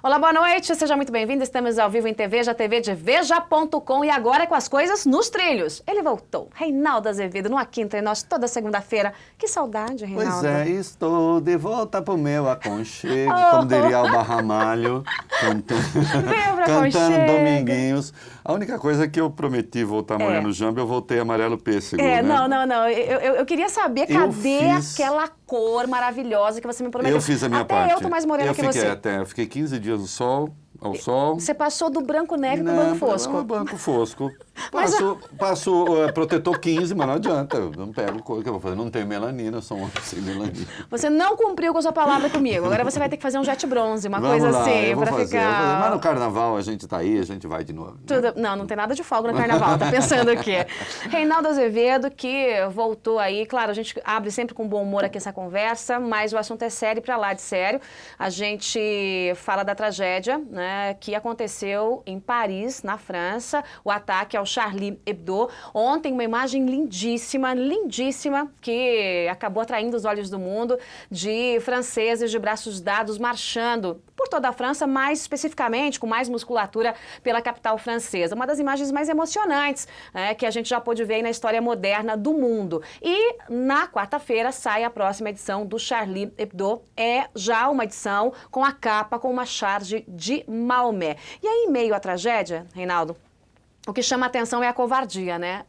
Olá, boa noite, seja muito bem-vindo. Estamos ao vivo em TV, já TV de Veja.com e agora com as coisas nos trilhos. Ele voltou, Reinaldo Azevedo, no Aqui Entre Nós, toda segunda-feira. Que saudade, Reinaldo. Pois é, estou de volta pro meu aconchego, como diria Alba Ramalho, cantando Dominguinhos. A única coisa que eu prometi voltar moreno jambo, eu voltei amarelo pêssego, né? Não. Eu queria saber, cadê aquela cor maravilhosa que você me prometeu? Eu fiz a minha parte. Até eu tô mais morena que você. Eu fiquei 15 dias no sol, ao sol. Você passou do branco neve pro branco fosco. Não, branco fosco. Passo protetor 15, mas não adianta. Eu não pego o que eu vou fazer. Não tenho melanina, eu sou um homem sem melanina. Você não cumpriu com a sua palavra comigo. Agora você vai ter que fazer um jet bronze, uma coisa assim, pra ficar... Mas no carnaval a gente tá aí, a gente vai de novo. Né? Não tem nada de folga no carnaval, tá pensando o quê? Reinaldo Azevedo, que voltou aí. Claro, a gente abre sempre com bom humor aqui essa conversa, mas o assunto é sério pra lá de sério. A gente fala da tragédia, né, que aconteceu em Paris, na França, o ataque ao Charlie Hebdo. Ontem, uma imagem lindíssima, que acabou atraindo os olhos do mundo, de franceses de braços dados marchando por toda a França, mais especificamente, com mais musculatura, pela capital francesa. Uma das imagens mais emocionantes que a gente já pôde ver aí na história moderna do mundo. E na quarta-feira sai a próxima edição do Charlie Hebdo. É já uma edição com a capa, com uma charge de Maomé. E aí, em meio à tragédia, Reinaldo, o que chama a atenção é a covardia, né?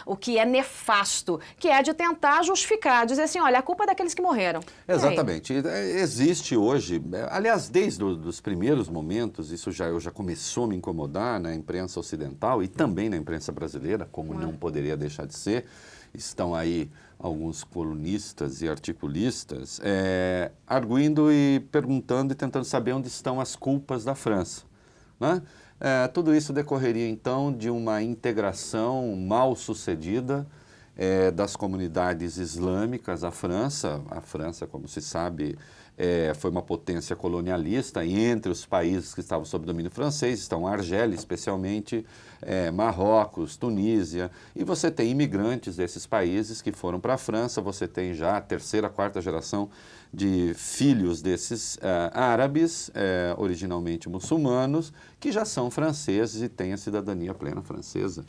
O que é nefasto, que é de tentar justificar, dizer assim, olha, a culpa é daqueles que morreram. Exatamente. Existe hoje, aliás, desde os primeiros momentos, isso já começou a me incomodar na imprensa ocidental e também na imprensa brasileira, como não poderia deixar de ser. Estão aí alguns colunistas e articulistas arguindo e perguntando e tentando saber onde estão as culpas da França, né? Tudo isso decorreria, então, de uma integração mal sucedida das comunidades islâmicas à França. A França, como se sabe, foi uma potência colonialista e entre os países que estavam sob domínio francês estão a Argélia, especialmente, Marrocos, Tunísia. E você tem imigrantes desses países que foram para a França, você tem já a terceira, quarta geração de filhos desses árabes, originalmente muçulmanos, que já são franceses e têm a cidadania plena francesa.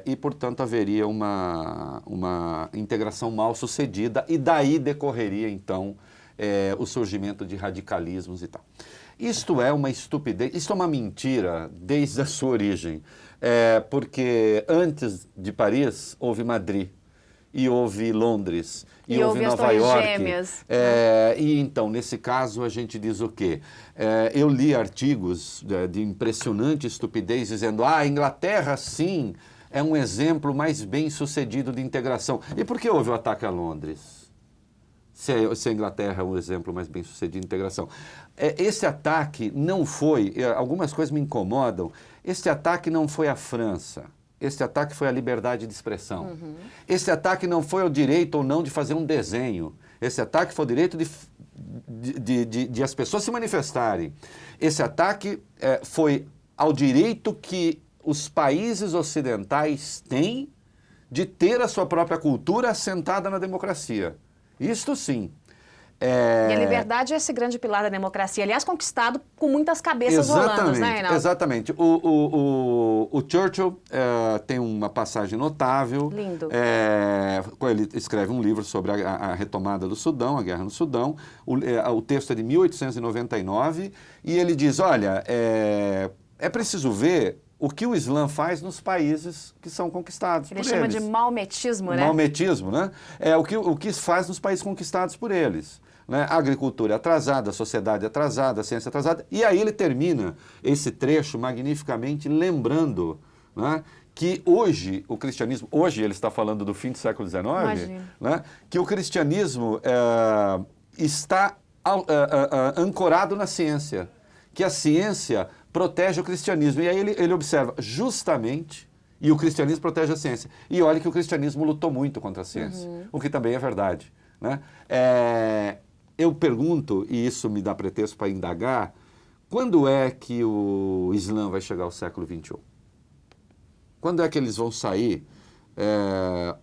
E, portanto, haveria uma integração mal sucedida e daí decorreria, então, o surgimento de radicalismos e tal. Isto é uma estupidez, isto é uma mentira desde a sua origem, porque antes de Paris houve Madrid, e houve Londres, e houve Nova York. Gêmeas. E então, nesse caso, a gente diz o quê? Eu li artigos de impressionante estupidez dizendo a Inglaterra, sim, é um exemplo mais bem sucedido de integração. E por que houve o ataque a Londres? Se a Inglaterra é o exemplo mais bem sucedido de integração. Esse ataque não foi, algumas coisas me incomodam, esse ataque não foi à França. Esse ataque foi a liberdade de expressão. Uhum. Esse ataque não foi ao direito ou não de fazer um desenho. Esse ataque foi o direito de as pessoas se manifestarem. Esse ataque foi ao direito que os países ocidentais têm de ter a sua própria cultura assentada na democracia. Isto sim. E a liberdade é esse grande pilar da democracia, aliás, conquistado com muitas cabeças rolando, né, Reinaldo? Exatamente. O Churchill tem uma passagem notável. Lindo. Ele escreve um livro sobre a retomada do Sudão, a guerra no Sudão. O texto é de 1899 e ele diz, olha, é preciso ver o que o Islã faz nos países que são conquistados por eles. Ele chama de maometismo, né? Maometismo, né? O que faz nos países conquistados por eles. Né? A agricultura atrasada, a sociedade atrasada, a ciência atrasada. E aí ele termina esse trecho magnificamente lembrando, né, que hoje o cristianismo, hoje ele está falando do fim do século XIX, né, que o cristianismo está ancorado na ciência, que a ciência protege o cristianismo. E aí ele observa justamente, e o cristianismo protege a ciência. E olha que o cristianismo lutou muito contra a ciência, o que também é verdade. Né? Eu pergunto, e isso me dá pretexto para indagar, quando é que o Islã vai chegar ao século XXI? Quando é que eles vão sair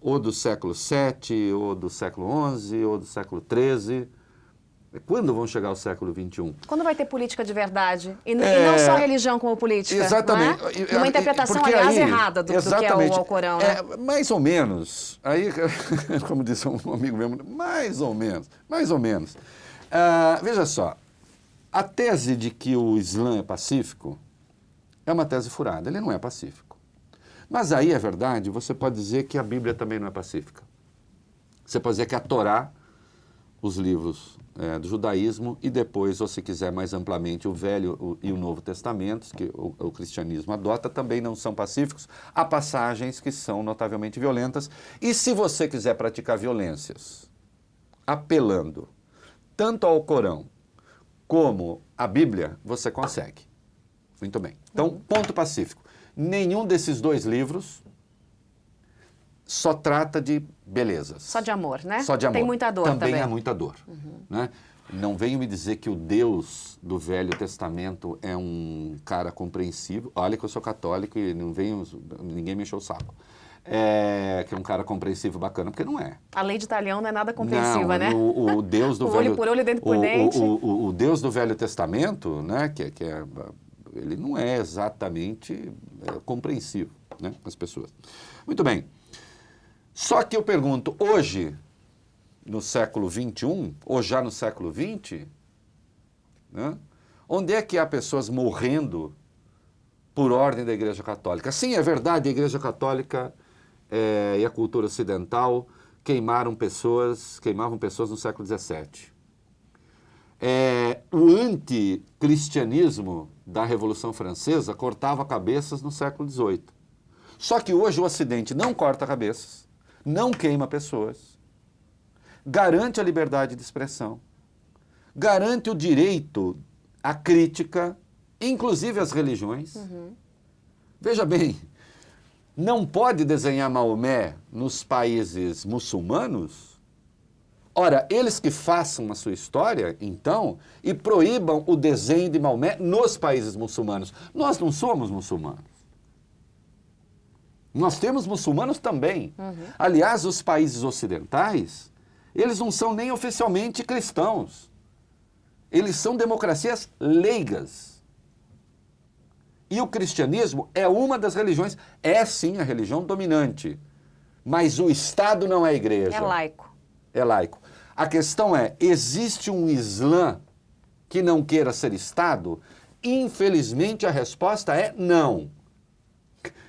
ou do século VII, ou do século XI, ou do século XIII. Quando vão chegar ao século XXI? Quando vai ter política de verdade? E não só religião como política, exatamente. Não é? Uma interpretação, aliás, errada do que é o Alcorão. Né? Mais ou menos. Aí, como disse um amigo meu, mais ou menos. Veja só, a tese de que o Islã é pacífico é uma tese furada. Ele não é pacífico. Mas aí é verdade, você pode dizer que a Bíblia também não é pacífica. Você pode dizer que a Torá, os livros do judaísmo, e depois, ou se quiser mais amplamente, o Velho e o Novo Testamentos, que o cristianismo adota, também não são pacíficos. Há passagens que são notavelmente violentas. E se você quiser praticar violências, apelando tanto ao Corão como à Bíblia, você consegue. Muito bem. Então, ponto pacífico. Nenhum desses dois livros só trata de belezas. Só de amor, né? Só de amor. Tem muita dor também. Também há muita dor. Né? Não venham me dizer que o Deus do Velho Testamento é um cara compreensivo. Olha que eu sou católico e não venho, ninguém me encheu o saco. Que é um cara compreensivo bacana, porque não é. A lei de Italião não é nada compreensiva, não, né? O Deus do o Velho... olho por olho, dente por dente. O Deus do Velho Testamento, né, ele não é exatamente compreensivo, né, com as pessoas. Muito bem. Só que eu pergunto, hoje, no século XXI, ou já no século XX, né, onde é que há pessoas morrendo por ordem da Igreja Católica? Sim, é verdade, a Igreja Católica e a cultura ocidental queimavam pessoas no século XVII. O anticristianismo da Revolução Francesa cortava cabeças no século XVIII. Só que hoje o Ocidente não corta cabeças, não queima pessoas, garante a liberdade de expressão, garante o direito à crítica, inclusive às religiões. Veja bem, não pode desenhar Maomé nos países muçulmanos? Ora, eles que façam a sua história, então, e proíbam o desenho de Maomé nos países muçulmanos. Nós não somos muçulmanos. Nós temos muçulmanos também. Aliás, os países ocidentais, eles não são nem oficialmente cristãos. Eles são democracias leigas. E o cristianismo é uma das religiões, é sim a religião dominante. Mas o Estado não é a igreja. É laico. É laico. A questão é, existe um Islã que não queira ser Estado? Infelizmente a resposta é não.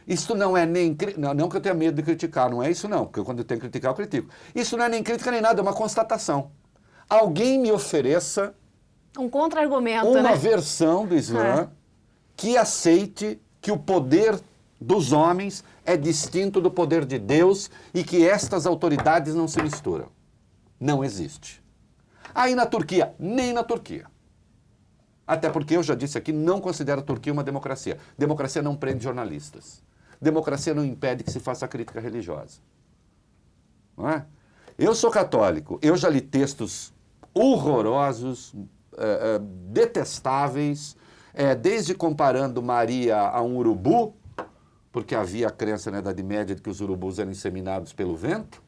Isso não é nem... Não que eu tenha medo de criticar, não é isso não, porque quando eu tenho que criticar, eu critico. Isso não é nem crítica nem nada, é uma constatação. Alguém me ofereça... Um contra-argumento, uma né? versão do Islã que aceite que o poder dos homens é distinto do poder de Deus e que estas autoridades não se misturam. Não existe. Aí na Turquia, nem na Turquia. Até porque eu já disse aqui, não considero a Turquia uma democracia. Democracia não prende jornalistas. Democracia não impede que se faça crítica religiosa. Não é? Eu sou católico, eu já li textos horrorosos, detestáveis, desde comparando Maria a um urubu, porque havia a crença na Idade Média de que os urubus eram inseminados pelo vento,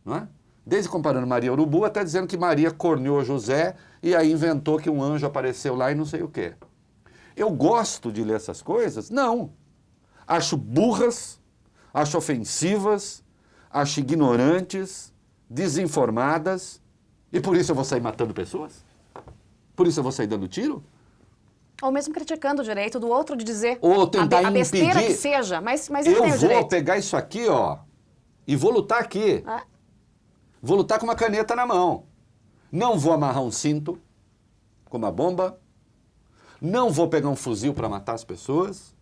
não é? Desde comparando Maria ao urubu até dizendo que Maria corneou José e aí inventou que um anjo apareceu lá e não sei o quê. Eu gosto de ler essas coisas? Não. Acho burras, acho ofensivas, acho ignorantes, desinformadas, e por isso eu vou sair matando pessoas? Por isso eu vou sair dando tiro? Ou mesmo criticando o direito do outro de dizer ou tentar a besteira impedir. que seja, mas ele eu tem o vou direito. pegar isso aqui, ó, e vou lutar aqui. Vou lutar com uma caneta na mão. Não vou amarrar um cinto com uma bomba. Não vou pegar um fuzil para matar as pessoas.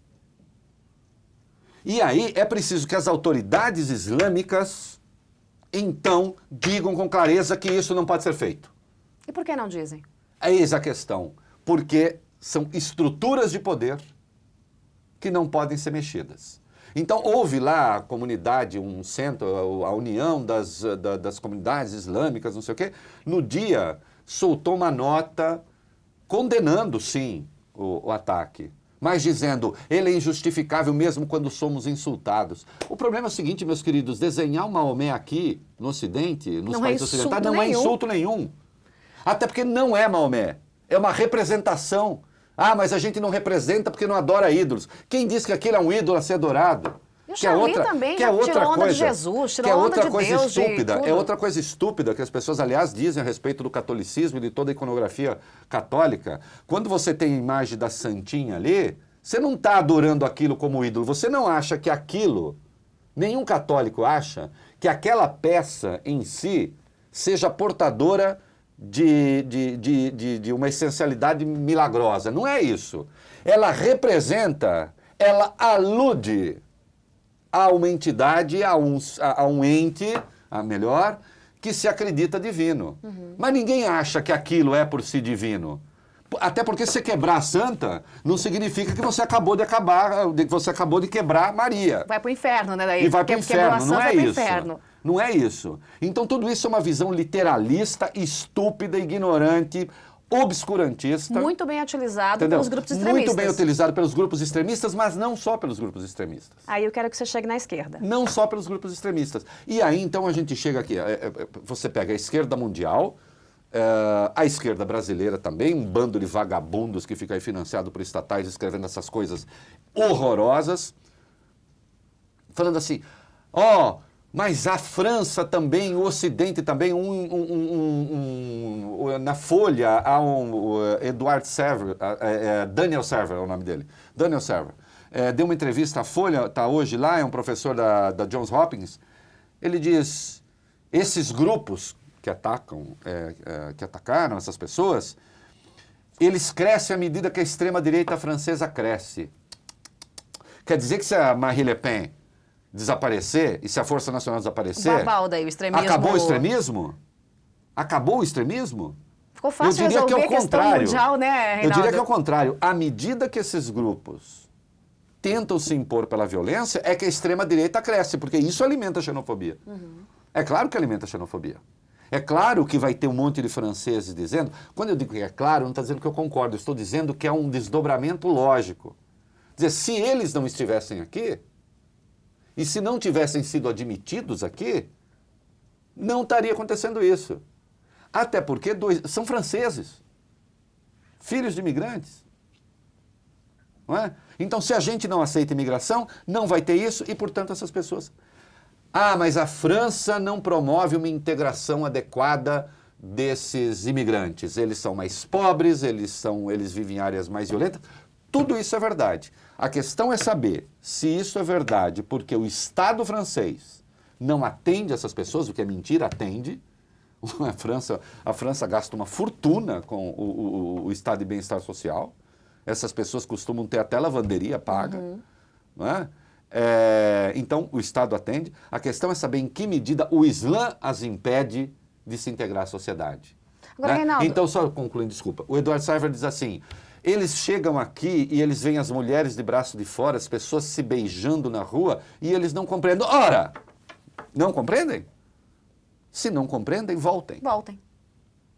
E aí é preciso que as autoridades islâmicas, então, digam com clareza que isso não pode ser feito. E por que não dizem? Eis a questão. Porque são estruturas de poder que não podem ser mexidas. Então, houve lá a comunidade, um centro, a união das comunidades islâmicas, não sei o quê, no dia soltou uma nota condenando, sim, o ataque. mas dizendo, ele é injustificável mesmo quando somos insultados. O problema é o seguinte, meus queridos, desenhar o Maomé aqui, no Ocidente, nos países ocidentais, não é insulto nenhum. Até porque não é Maomé, é uma representação. Ah, mas a gente não representa porque não adora ídolos. Quem diz que aquele é um ídolo a ser adorado? E o Charlie também tirou onda de Jesus, tirou onda de Deus, é outra coisa estúpida que as pessoas, aliás, dizem a respeito do catolicismo e de toda a iconografia católica. Quando você tem a imagem da Santinha ali, você não está adorando aquilo como ídolo. Você não acha que aquilo, nenhum católico acha, que aquela peça em si seja portadora de uma essencialidade milagrosa. Não é isso. Ela representa, ela alude a uma entidade, a um ente, melhor, que se acredita divino. Mas ninguém acha que aquilo é por si divino. Até porque se quebrar a santa, não significa que você acabou de quebrar Maria. Vai para o inferno, né? Daí, e vai para o inferno, não é isso. Inferno. Não é isso. Então tudo isso é uma visão literalista, estúpida, ignorante, obscurantista. Muito bem utilizado pelos grupos extremistas. Muito bem utilizado pelos grupos extremistas, mas não só pelos grupos extremistas. Aí eu quero que você chegue na esquerda. Não só pelos grupos extremistas. E aí, então, a gente chega aqui. Você pega a esquerda mundial, a esquerda brasileira também, um bando de vagabundos que fica aí financiado por estatais escrevendo essas coisas horrorosas, falando assim, mas a França também, o Ocidente também, na Folha, há Edward Server, Daniel Server é o nome dele, Daniel Server, deu uma entrevista à Folha, está hoje lá, é um professor da Johns Hopkins, ele diz, esses grupos que atacaram essas pessoas, eles crescem à medida que a extrema-direita francesa cresce. Quer dizer que se a Marine Le Pen desaparecer, e se a Força Nacional desaparecer... Daí, o extremismo... Acabou o extremismo? Acabou o extremismo? Ficou fácil resolver a questão mundial, né, Reinaldo? Eu diria que é o contrário. À medida que esses grupos tentam se impor pela violência, é que a extrema-direita cresce, porque isso alimenta a xenofobia. É claro que alimenta a xenofobia. É claro que vai ter um monte de franceses dizendo... Quando eu digo que é claro, não estou dizendo que eu concordo, eu estou dizendo que é um desdobramento lógico. Quer dizer, se eles não estivessem aqui... E se não tivessem sido admitidos aqui, não estaria acontecendo isso. Até porque são franceses, filhos de imigrantes. Não é? Então, se a gente não aceita imigração, não vai ter isso e, portanto, essas pessoas... mas a França não promove uma integração adequada desses imigrantes. Eles são mais pobres, eles vivem em áreas mais violentas. Tudo isso é verdade. A questão é saber se isso é verdade porque o Estado francês não atende essas pessoas, o que é mentira, atende. A França gasta uma fortuna com o Estado de bem-estar social. Essas pessoas costumam ter até lavanderia paga. Não é? Então, o Estado atende. A questão é saber em que medida o Islã as impede de se integrar à sociedade. Agora, né? Reinaldo... Então, só concluindo, desculpa. O Edward Seifert diz assim... Eles chegam aqui e eles veem as mulheres de braço de fora, as pessoas se beijando na rua e eles não compreendem. Ora, não compreendem? Se não compreendem, voltem. Voltem.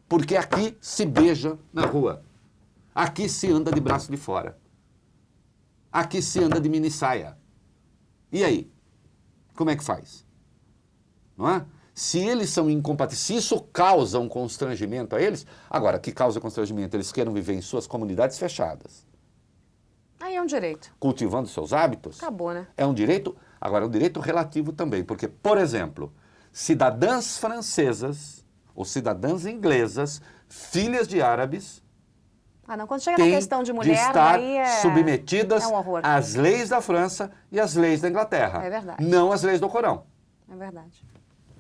Porque aqui se beija na rua. Aqui se anda de braço de fora. Aqui se anda de mini saia. E aí? Como é que faz? Não é? Se eles são incompatíveis, se isso causa um constrangimento a eles, agora, que causa constrangimento? Eles queiram viver em suas comunidades fechadas. Aí é um direito. Cultivando seus hábitos. Acabou, né? É um direito, agora é um direito relativo também, porque, por exemplo, cidadãs francesas ou cidadãs inglesas, filhas de árabes, não, quando chega na questão de mulher, de estar aí submetidas um horror. às leis da França e às leis da Inglaterra. É verdade. Não às leis do Corão. É verdade.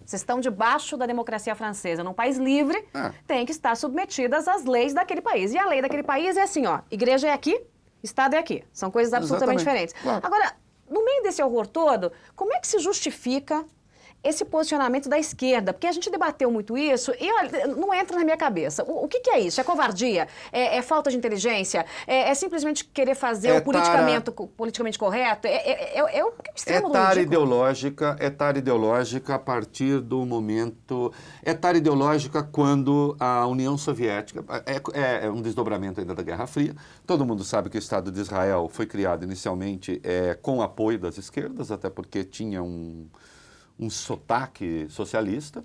Vocês estão debaixo da democracia francesa. Num país livre, tem que estar submetidas às leis daquele país. E a lei daquele país é assim, igreja é aqui, Estado é aqui. São coisas absolutamente diferentes. Claro. Agora, no meio desse horror todo, como é que se justifica esse posicionamento da esquerda, porque a gente debateu muito isso e olha, não entra na minha cabeça. O que é isso? É covardia? É falta de inteligência? É simplesmente querer fazer o politicamente correto? É o extremo do ridículo. É tara ideológica a partir do momento... É tara ideológica quando a União Soviética... É um desdobramento ainda da Guerra Fria. Todo mundo sabe que o Estado de Israel foi criado inicialmente com o apoio das esquerdas, até porque tinha um sotaque socialista,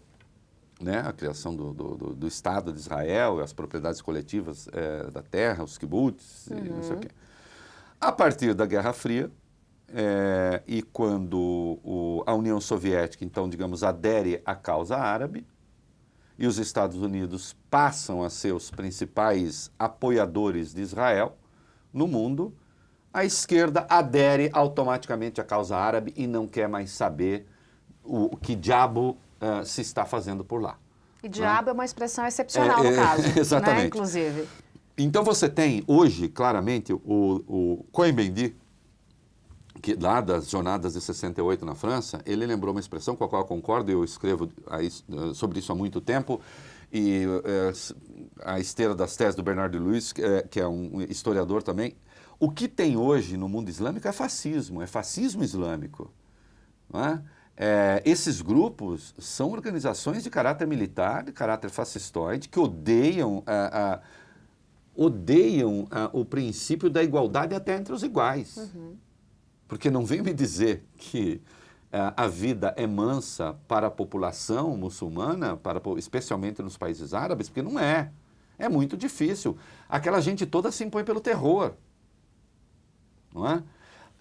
né? A criação do Estado de Israel, as propriedades coletivas da terra, os kibbutz, e não sei o quê. A partir da Guerra Fria, e quando a União Soviética, então, digamos, adere à causa árabe, e os Estados Unidos passam a ser os principais apoiadores de Israel no mundo, a esquerda adere automaticamente à causa árabe e não quer mais saber o que diabo se está fazendo por lá. E diabo é uma expressão excepcional no caso, exatamente. Né, inclusive. Então você tem hoje, claramente, o Cohn-Bendit, que lá das jornadas de 68 na França, ele lembrou uma expressão com a qual eu concordo, eu escrevo sobre isso há muito tempo, e a esteira das teses do Bernard Lewis, que é um historiador também. O que tem hoje no mundo islâmico é fascismo islâmico, não é? Esses grupos são organizações de caráter militar, de caráter fascistoide, que odeiam o princípio da igualdade até entre os iguais. Porque não vem me dizer que a vida é mansa para a população muçulmana, especialmente nos países árabes, porque não é. É muito difícil. Aquela gente toda se impõe pelo terror, não é?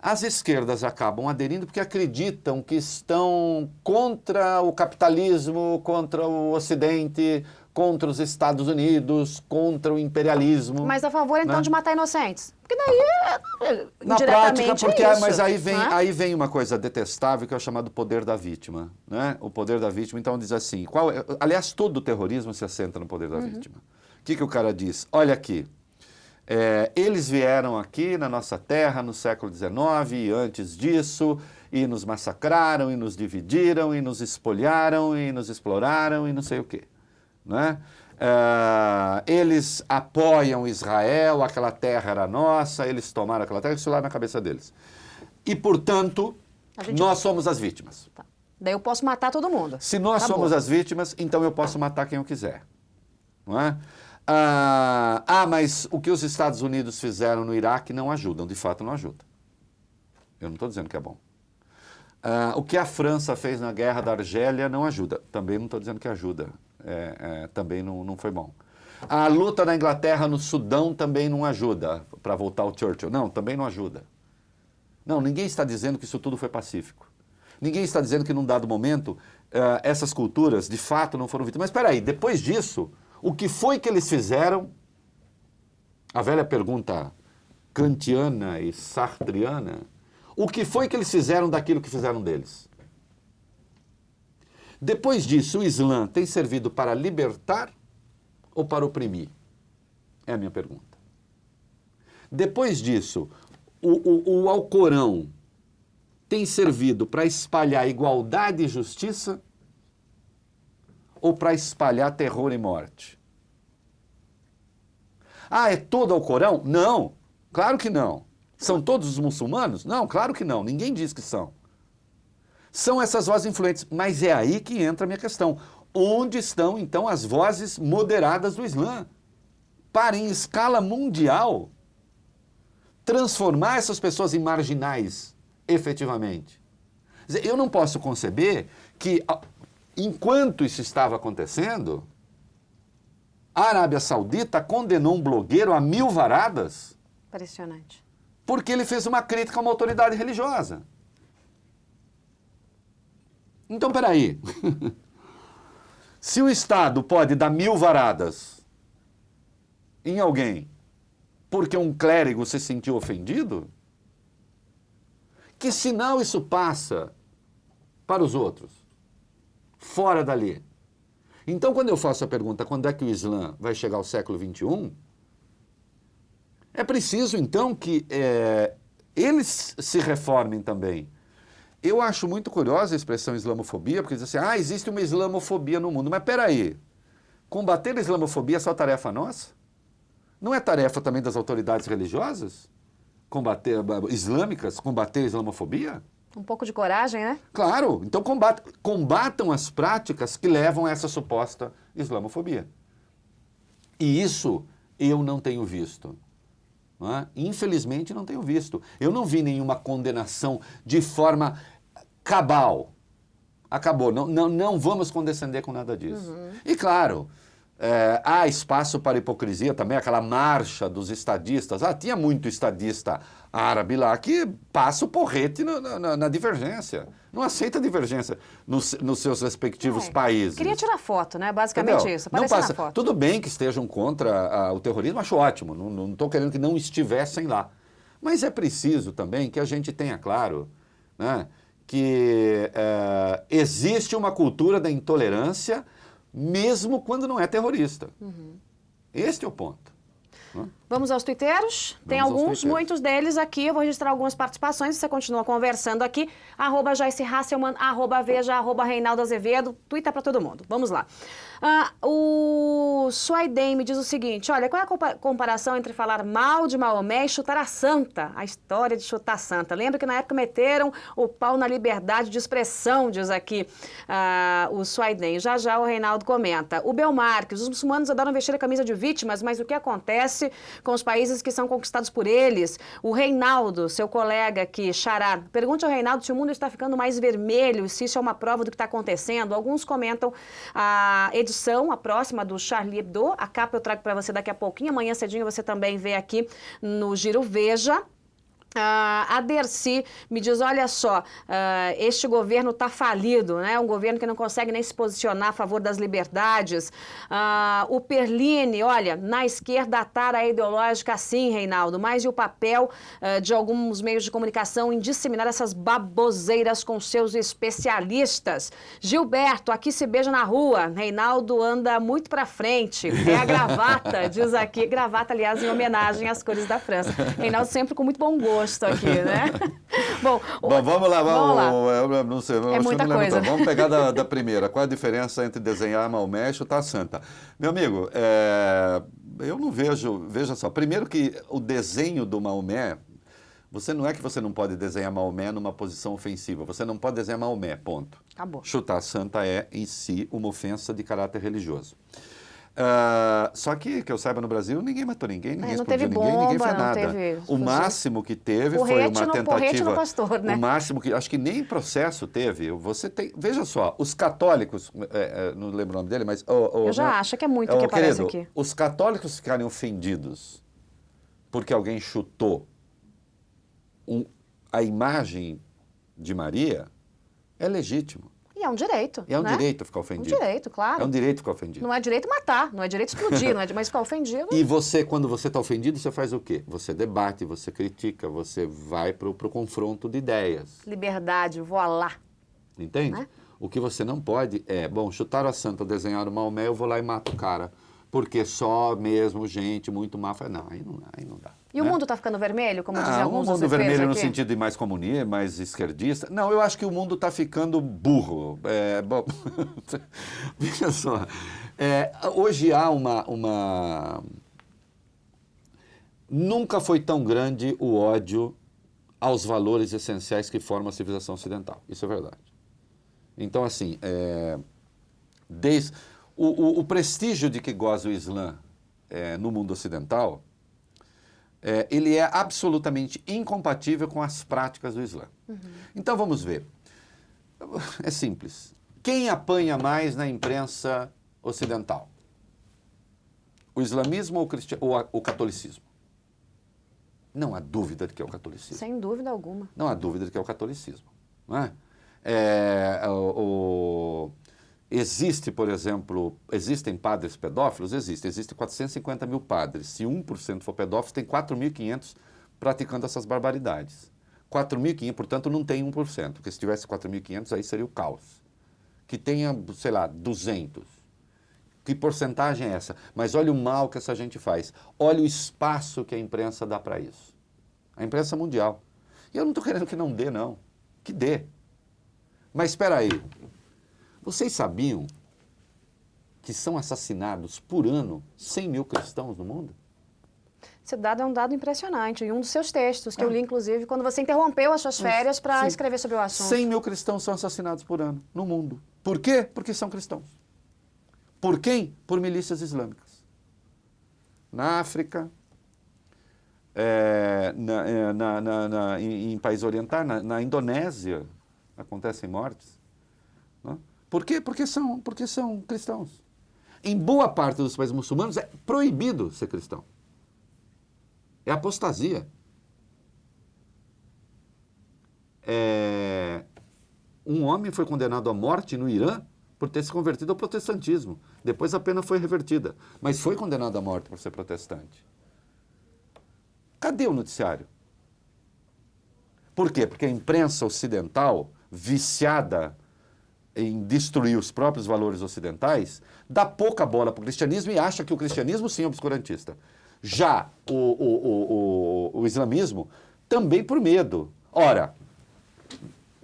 As esquerdas acabam aderindo porque acreditam que estão contra o capitalismo, contra o Ocidente, contra os Estados Unidos, contra o imperialismo. Mas a favor, então, né? de matar inocentes? Porque daí, na prática, porque é isso, mas aí vem uma coisa detestável que é o chamado poder da vítima, né? O poder da vítima, então diz assim, aliás, todo o terrorismo se assenta no poder da vítima. O que o cara diz? Olha aqui, eles vieram aqui na nossa terra no século XIX e antes disso, e nos massacraram, e nos dividiram, e nos espoliaram, e nos exploraram, e não sei o quê, né? Eles apoiam Israel, aquela terra era nossa, eles tomaram aquela terra, isso lá na cabeça deles. E, portanto, nós somos as vítimas. Tá. Daí eu posso matar todo mundo. Se nós somos as vítimas, então eu posso matar quem eu quiser. Não é? Mas o que os Estados Unidos fizeram no Iraque não ajudam, de fato não ajuda. Eu não estou dizendo que é bom. O que a França fez na guerra da Argélia não ajuda, também não estou dizendo que ajuda. Também não foi bom. A luta na Inglaterra no Sudão também não ajuda, para voltar ao Churchill. Não, também não ajuda. Não, ninguém está dizendo que isso tudo foi pacífico. Ninguém está dizendo que num dado momento essas culturas de fato não foram vítimas. Mas espera aí, depois disso, o que foi que eles fizeram? A velha pergunta kantiana e sartriana. O que foi que eles fizeram daquilo que fizeram deles? Depois disso, o Islã tem servido para libertar ou para oprimir? É a minha pergunta. Depois disso, o Alcorão tem servido para espalhar igualdade e justiça ou para espalhar terror e morte? É todo o Alcorão? Não, claro que não. São todos os muçulmanos? Não, claro que não. Ninguém diz que são. São essas vozes influentes. Mas é aí que entra a minha questão. Onde estão, então, as vozes moderadas do Islã? Para, em escala mundial, transformar essas pessoas em marginais, efetivamente. Quer dizer, eu não posso conceber que, enquanto isso estava acontecendo, a Arábia Saudita condenou um blogueiro a 1000 varadas. Impressionante. Porque ele fez uma crítica a uma autoridade religiosa. Então, peraí. Se o Estado pode dar 1000 varadas em alguém porque um clérigo se sentiu ofendido, que sinal isso passa para os outros, fora dali? Então, quando eu faço a pergunta, quando é que o Islã vai chegar ao século XXI, é preciso, então, que eles se reformem também. Eu acho muito curiosa a expressão islamofobia, porque diz assim, existe uma islamofobia no mundo. Mas peraí, combater a islamofobia é só tarefa nossa? Não é tarefa também das autoridades religiosas? Islâmicas, combater a islamofobia? Um pouco de coragem, né? Claro, então combatam as práticas que levam a essa suposta islamofobia. E isso eu não tenho visto. Não é? Infelizmente não tenho visto. Eu não vi nenhuma condenação de forma cabal. Acabou, não vamos condescender com nada disso. E claro, há espaço para hipocrisia também, aquela marcha dos estadistas. Tinha muito estadista árabe lá que passa o porrete na divergência. Não aceita divergência nos seus respectivos países. Queria tirar foto, né? Basicamente Entendeu? isso. Não passa. Na foto. Tudo bem que estejam contra o terrorismo, acho ótimo. Não estou querendo que não estivessem lá. Mas é preciso também que a gente tenha claro, né, que existe uma cultura da intolerância mesmo quando não é terrorista. Este é o ponto. Vamos aos tuiteiros? Tem alguns, muitos deles aqui. Eu vou registrar algumas participações. Você continua conversando aqui. @Joyce Hasselman, @Veja, @Reinaldo Azevedo. Tuita para todo mundo. Vamos lá. O Suaidem me diz o seguinte, olha, qual é a comparação entre falar mal de Maomé e chutar a santa? A história de chutar a santa. Lembra que na época meteram o pau na liberdade de expressão, diz aqui o Suaidem. Já o Reinaldo comenta. O Belmarques, os muçulmanos adoram vestir a camisa de vítimas, mas o que acontece com os países que são conquistados por eles? O Reinaldo, seu colega aqui, Xará, pergunte ao Reinaldo se o mundo está ficando mais vermelho, se isso é uma prova do que está acontecendo. Alguns comentam a edição, a próxima do Charlie Hebdo. A capa eu trago para você daqui a pouquinho. Amanhã cedinho você também vê aqui no Giro Veja. A Dercy me diz, olha só, este governo está falido, né? Um governo que não consegue nem se posicionar a favor das liberdades. O Perline, olha, na esquerda a tara ideológica sim, Reinaldo, mas e o papel de alguns meios de comunicação em disseminar essas baboseiras com seus especialistas? Gilberto, aqui se beija na rua, Reinaldo anda muito pra frente, é a gravata, diz aqui, gravata, aliás, em homenagem às cores da França. Reinaldo sempre com muito bom gosto aqui, né? Bom, vamos lá. Eu não sei, é muita coisa. Vamos pegar da primeira. Qual a diferença entre desenhar Maomé e chutar a santa? Meu amigo, eu não vejo... Veja só, primeiro que o desenho do Maomé, não é que você não pode desenhar Maomé numa posição ofensiva, você não pode desenhar Maomé, ponto. Acabou. Chutar a santa é, em si, uma ofensa de caráter religioso. Só que eu saiba, no Brasil, ninguém matou ninguém, ninguém explodiu ninguém, ninguém fez nada. O máximo que teve foi uma tentativa... no pastor, né? O máximo que... Acho que nem processo teve. Veja só, os católicos... não lembro o nome dele, mas... eu já acho que é muito o que aparece aqui. Os católicos ficarem ofendidos porque alguém chutou a imagem de Maria é legítimo. E é um direito. É um direito ficar ofendido. Um direito, claro. É um direito ficar ofendido. Não é direito matar, não é direito explodir, mas ficar ofendido. E você, quando você está ofendido, você faz o quê? Você debate, você critica, você vai para o confronto de ideias. Liberdade, voilá. Entende? Né? O que você não pode chutar a santa, desenhar o Maomé, eu vou lá e mato o cara. Porque só mesmo gente muito má faz. Não, aí não dá. E o mundo está ficando vermelho, como dizem alguns o mundo vermelho no sentido de mais comunista, mais esquerdista. Não, eu acho que o mundo está ficando burro. Bom, veja só. Hoje há uma... Nunca foi tão grande o ódio aos valores essenciais que formam a civilização ocidental. Isso é verdade. Então, assim, o prestígio de que goza o Islã no mundo ocidental... ele é absolutamente incompatível com as práticas do Islã. Então, vamos ver. É simples. Quem apanha mais na imprensa ocidental? O islamismo ou o catolicismo? Não há dúvida de que é o catolicismo. Sem dúvida alguma. Não há dúvida de que é o catolicismo. Não é? Existe, por exemplo, existem padres pedófilos? Existem 450 mil padres. Se 1% for pedófilo, tem 4.500 praticando essas barbaridades. 4.500, portanto, não tem 1%, porque se tivesse 4.500, aí seria o caos. Que tenha, sei lá, 200. Que porcentagem é essa? Mas olha o mal que essa gente faz. Olha o espaço que a imprensa dá para isso. A imprensa mundial. E eu não estou querendo que não dê, não. Que dê. Mas espera aí, vocês sabiam que são assassinados por ano 100 mil cristãos no mundo? Esse dado é um dado impressionante. E um dos seus textos, que eu li, inclusive, quando você interrompeu as suas férias para escrever sobre o assunto. 100 mil cristãos são assassinados por ano no mundo. Por quê? Porque são cristãos. Por quem? Por milícias islâmicas. Na África, em países orientais, na Indonésia, acontecem mortes. Não? Por quê? Porque são cristãos. Em boa parte dos países muçulmanos é proibido ser cristão. É apostasia. Um homem foi condenado à morte no Irã por ter se convertido ao protestantismo. Depois a pena foi revertida. Mas foi condenado à morte por ser protestante. Cadê o noticiário? Por quê? Porque a imprensa ocidental, viciada em destruir os próprios valores ocidentais, dá pouca bola para o cristianismo e acha que o cristianismo sim é obscurantista. Já o islamismo, também por medo. Ora,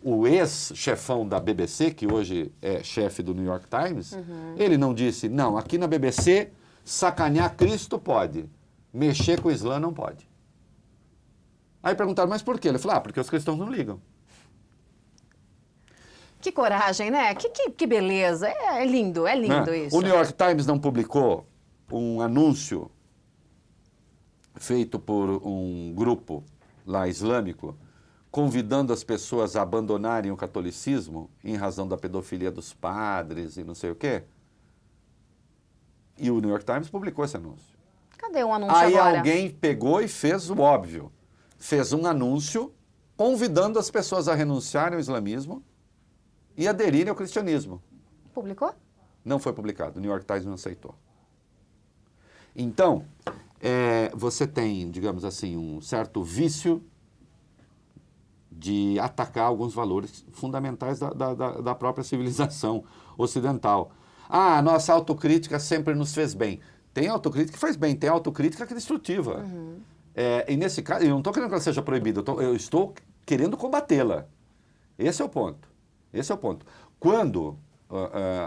o ex-chefão da BBC, que hoje é chefe do New York Times, ele não disse, não, aqui na BBC, sacanear Cristo pode, mexer com o Islã não pode. Aí perguntaram, mas por quê? Ele falou, porque os cristãos não ligam. Que coragem, né? Que beleza. É lindo isso. O New York Times não publicou um anúncio feito por um grupo lá islâmico, convidando as pessoas a abandonarem o catolicismo em razão da pedofilia dos padres e não sei o quê. E o New York Times publicou esse anúncio. Cadê o anúncio Aí agora? alguém pegou e fez o óbvio. Fez um anúncio convidando as pessoas a renunciarem ao islamismo e aderirem ao cristianismo. Publicou? Não foi publicado. O New York Times não aceitou. Então, você tem, digamos assim, um certo vício de atacar alguns valores fundamentais da própria civilização ocidental. A nossa autocrítica sempre nos fez bem. Tem autocrítica que faz bem, tem autocrítica que é destrutiva. E nesse caso, eu não estou querendo que ela seja proibida, eu estou querendo combatê-la. Esse é o ponto. Esse é o ponto. Quando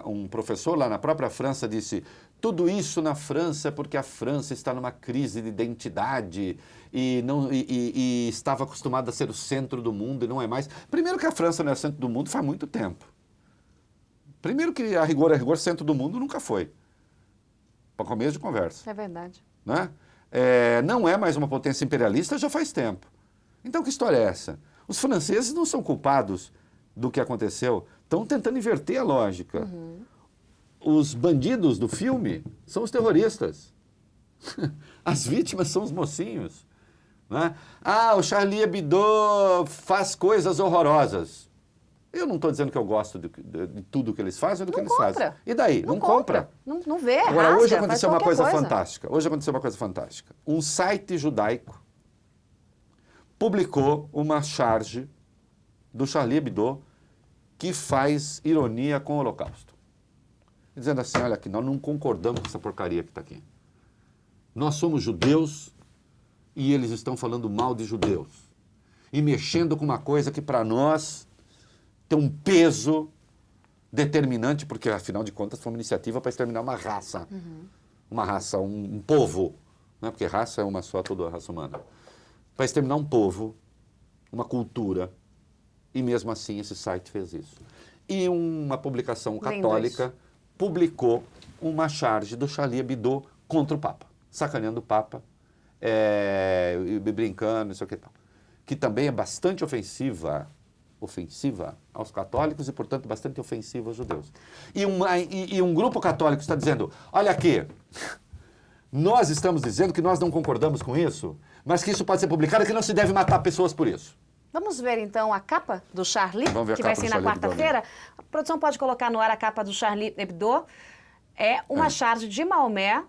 um professor lá na própria França disse tudo isso na França é porque a França está numa crise de identidade e estava acostumada a ser o centro do mundo e não é mais. Primeiro que a França não é o centro do mundo faz muito tempo. Primeiro que a rigor, centro do mundo nunca foi. Para começo de conversa. É verdade. Né? Não é mais uma potência imperialista já faz tempo. Então que história é essa? Os franceses não são culpados do que aconteceu, estão tentando inverter a lógica. Os bandidos do filme são os terroristas. As vítimas são os mocinhos. Né? O Charlie Hebdo faz coisas horrorosas. Eu não estou dizendo que eu gosto de tudo que eles fazem, do que eles fazem. E daí? Não compra. Não vê, Agora, rasga, hoje aconteceu uma coisa coisa fantástica. Hoje aconteceu uma coisa fantástica. Um site judaico publicou uma charge do Charlie Hebdo que faz ironia com o Holocausto. Dizendo assim, olha aqui, nós não concordamos com essa porcaria que está aqui. Nós somos judeus e eles estão falando mal de judeus. E mexendo com uma coisa que para nós tem um peso determinante, porque afinal de contas foi uma iniciativa para exterminar uma raça. Uma raça, um povo. Né? Porque raça é uma só, toda a raça humana. Para exterminar um povo, uma cultura. E mesmo assim esse site fez isso. E uma publicação católica publicou uma charge do Charlie Hebdo contra o Papa, sacaneando o Papa, brincando, não sei o que tal. Que também é bastante ofensiva aos católicos e, portanto, bastante ofensiva aos judeus. E um grupo católico está dizendo, olha aqui, nós estamos dizendo que nós não concordamos com isso, mas que isso pode ser publicado e que não se deve matar pessoas por isso. Vamos ver, então, a capa do Charlie, que vai ser na Charlie quarta-feira. A produção pode colocar no ar a capa do Charlie Hebdo. É uma charge de Maomé,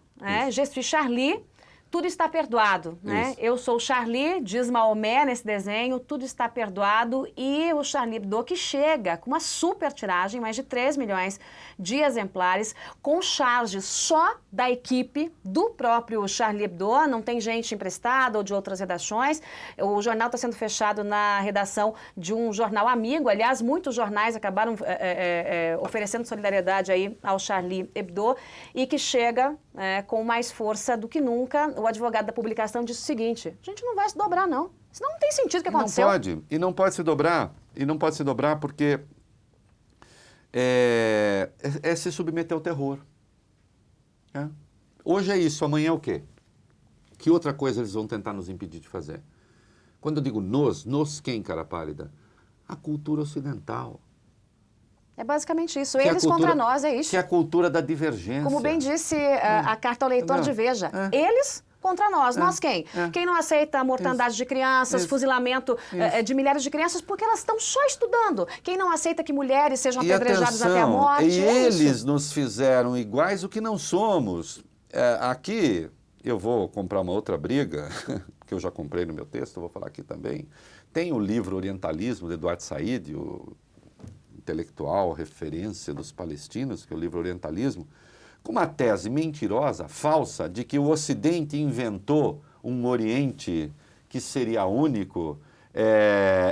Je suis Charlie, tudo está perdoado, né? Eu sou o Charlie, diz Maomé nesse desenho, tudo está perdoado, e o Charlie Hebdo que chega com uma super tiragem, mais de 3 milhões de exemplares, com charges só da equipe do próprio Charlie Hebdo, não tem gente emprestada ou de outras redações. O jornal está sendo fechado na redação de um jornal amigo, aliás, muitos jornais acabaram oferecendo solidariedade aí ao Charlie Hebdo, e que chega com mais força do que nunca. O advogado da publicação disse o seguinte: a gente não vai se dobrar, não. Senão não tem sentido o que aconteceu. Não pode se dobrar porque é se submeter ao terror. Hoje é isso, amanhã é o quê? Que outra coisa eles vão tentar nos impedir de fazer? Quando eu digo nos quem, cara pálida? A cultura ocidental. É basicamente isso. Eles contra nós, é isso. Que é a cultura da divergência. Como bem disse a carta ao leitor de Veja. Eles contra nós. Nós quem? Quem não aceita a mortandade de crianças, fuzilamento de milhares de crianças, porque elas estão só estudando. Quem não aceita que mulheres sejam apedrejadas até a morte. E eles nos fizeram iguais o que não somos. Aqui, eu vou comprar uma outra briga, que eu já comprei no meu texto, eu vou falar aqui também. Tem o livro Orientalismo, de Eduardo Said, o intelectual, referência dos palestinos, que é o livro Orientalismo, com uma tese mentirosa, falsa, de que o Ocidente inventou um Oriente que seria único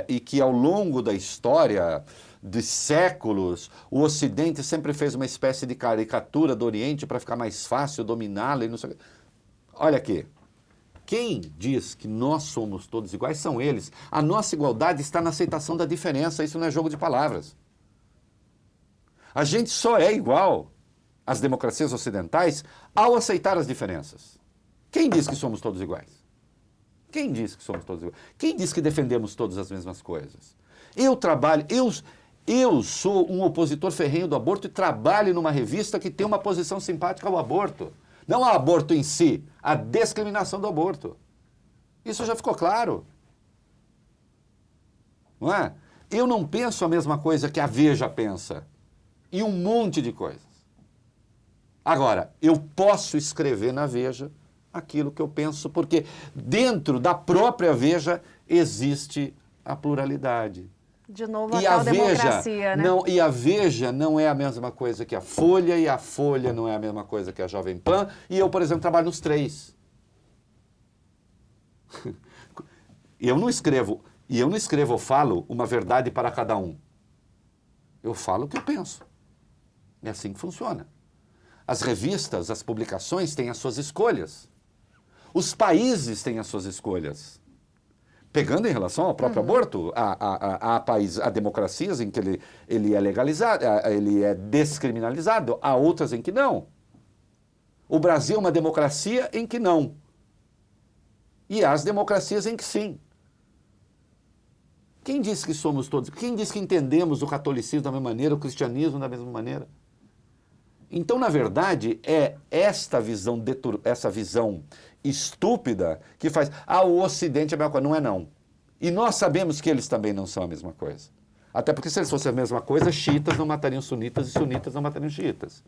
e que ao longo da história de séculos, o Ocidente sempre fez uma espécie de caricatura do Oriente para ficar mais fácil dominá-lo e não sei o quê. Olha aqui. Quem diz que nós somos todos iguais são eles. A nossa igualdade está na aceitação da diferença, isso não é jogo de palavras. A gente só é igual às democracias ocidentais ao aceitar as diferenças. Quem diz que somos todos iguais? Quem diz que somos todos iguais? Quem diz que defendemos todas as mesmas coisas? Eu sou um opositor ferrenho do aborto e trabalho numa revista que tem uma posição simpática ao aborto. Não ao aborto em si, a discriminação do aborto. Isso já ficou claro. Não é? Eu não penso a mesma coisa que a Veja pensa. E um monte de coisas. Agora, eu posso escrever na Veja aquilo que eu penso, porque dentro da própria Veja existe a pluralidade. De novo, a tal democracia, né? E a Veja não é a mesma coisa que a Folha, e a Folha não é a mesma coisa que a Jovem Pan, e eu, por exemplo, trabalho nos três. Eu não escrevo ou falo uma verdade para cada um. Eu falo o que eu penso. É assim que funciona. As revistas, as publicações têm as suas escolhas. Os países têm as suas escolhas. Pegando em relação ao próprio aborto, há democracias em que ele é legalizado, ele é descriminalizado, há outras em que não. O Brasil é uma democracia em que não. E há as democracias em que sim. Quem disse que somos todos? Quem disse que entendemos o catolicismo da mesma maneira, o cristianismo da mesma maneira? Então, na verdade, é essa visão estúpida que faz, o Ocidente é a mesma coisa. Não é, não. E nós sabemos que eles também não são a mesma coisa. Até porque se eles fossem a mesma coisa, xiitas não matariam sunitas e sunitas não matariam xiitas.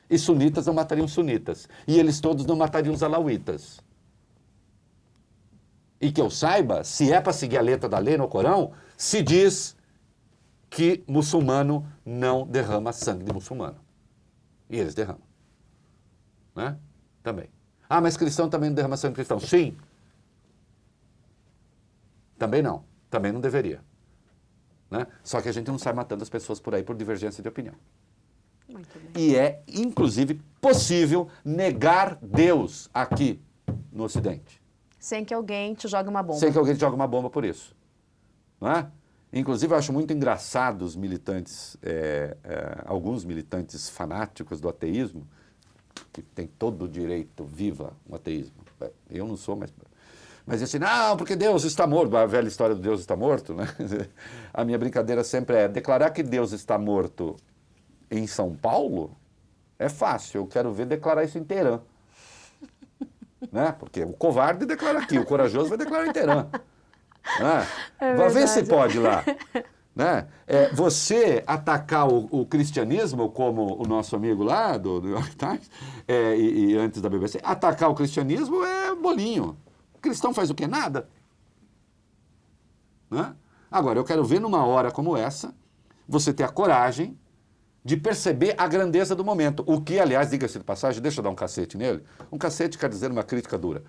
E sunitas não matariam sunitas. E eles todos não matariam os alauítas. E que eu saiba, se é para seguir a letra da lei no Corão, se diz que muçulmano não derrama sangue de muçulmano. E eles derramam. Né? Também. Mas cristão também não derrama sangue de cristão. Sim. Também não. Também não deveria. Né? Só que a gente não sai matando as pessoas por aí por divergência de opinião. Muito bem. E é, inclusive, possível negar Deus aqui no Ocidente. Sem que alguém te jogue uma bomba. Sem que alguém te jogue uma bomba por isso. Não é? Inclusive, eu acho muito engraçado os militantes, alguns militantes fanáticos do ateísmo, que tem todo o direito, viva o ateísmo. Eu não sou, mas assim, não, porque Deus está morto. A velha história do Deus está morto, né? A minha brincadeira sempre é, declarar que Deus está morto em São Paulo é fácil. Eu quero ver declarar isso em Teherã. Né? Porque o covarde declara aqui, o corajoso vai declarar em Teherã. Vai ver se pode lá. Né? Você atacar o cristianismo, como o nosso amigo lá do New York Times, e antes da BBC, atacar o cristianismo é bolinho. O cristão faz o quê? Nada. Né? Agora, eu quero ver numa hora como essa, você ter a coragem de perceber a grandeza do momento. O que, aliás, diga-se de passagem, deixa eu dar um cacete nele. Um cacete quer dizer uma crítica dura.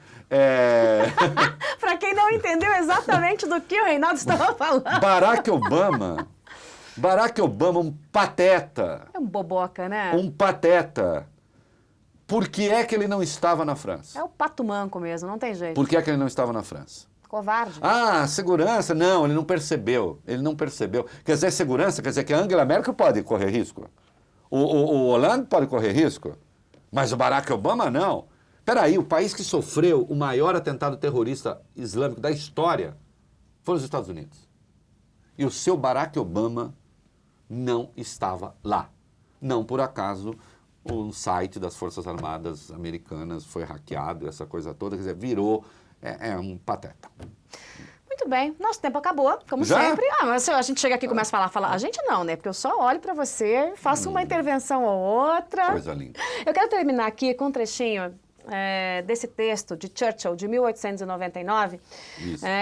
Para quem não entendeu exatamente do que o Reinaldo estava falando. Barack Obama, um pateta. É um boboca, né? Um pateta. Por que é que ele não estava na França? É o pato manco mesmo, não tem jeito. Por que é que ele não estava na França? Covarde. Ah, segurança? Não, ele não percebeu. Ele não percebeu. Quer dizer, segurança quer dizer que a Angela Merkel pode correr risco. O Hollande pode correr risco. Mas o Barack Obama, não. Peraí, o país que sofreu o maior atentado terrorista islâmico da história foram os Estados Unidos. E o seu Barack Obama não estava lá. Não por acaso o site das Forças Armadas Americanas foi hackeado, essa coisa toda, quer dizer, virou um pateta. Muito bem, nosso tempo acabou, como Já? sempre. Mas a gente chega aqui e começa a falar. A gente não, né? Porque eu só olho para você, faço uma intervenção ou outra. Coisa linda. Eu quero terminar aqui com um trechinho desse texto de Churchill, de 1899,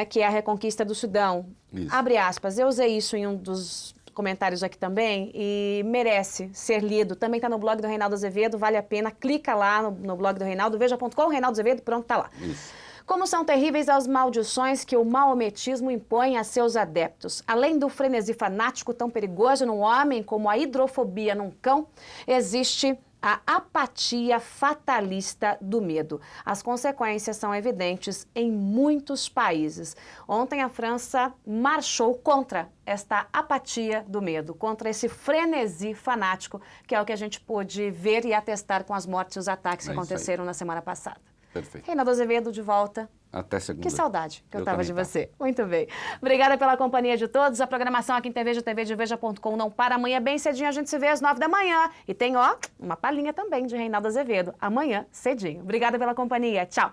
que é a Reconquista do Sudão. Isso. Abre aspas, eu usei isso em um dos comentários aqui também e merece ser lido. Também está no blog do Reinaldo Azevedo, vale a pena. Clica lá no blog do Reinaldo, veja.com, Reinaldo Azevedo, pronto, tá lá. Isso. Como são terríveis as maldições que o maometismo impõe a seus adeptos. Além do frenesi fanático tão perigoso num homem como a hidrofobia num cão, existe a apatia fatalista do medo. As consequências são evidentes em muitos países. Ontem a França marchou contra esta apatia do medo, contra esse frenesi fanático, que é o que a gente pôde ver e atestar com as mortes e os ataques que aconteceram na semana passada. Perfeito. Reinaldo Azevedo de volta. Até segunda. Que saudade que eu tava de também você. Muito bem. Obrigada pela companhia de todos. A programação aqui em tvdeveja.com não para. Amanhã bem cedinho a gente se vê às 9 da manhã. E tem, uma palhinha também de Reinaldo Azevedo. Amanhã cedinho. Obrigada pela companhia. Tchau.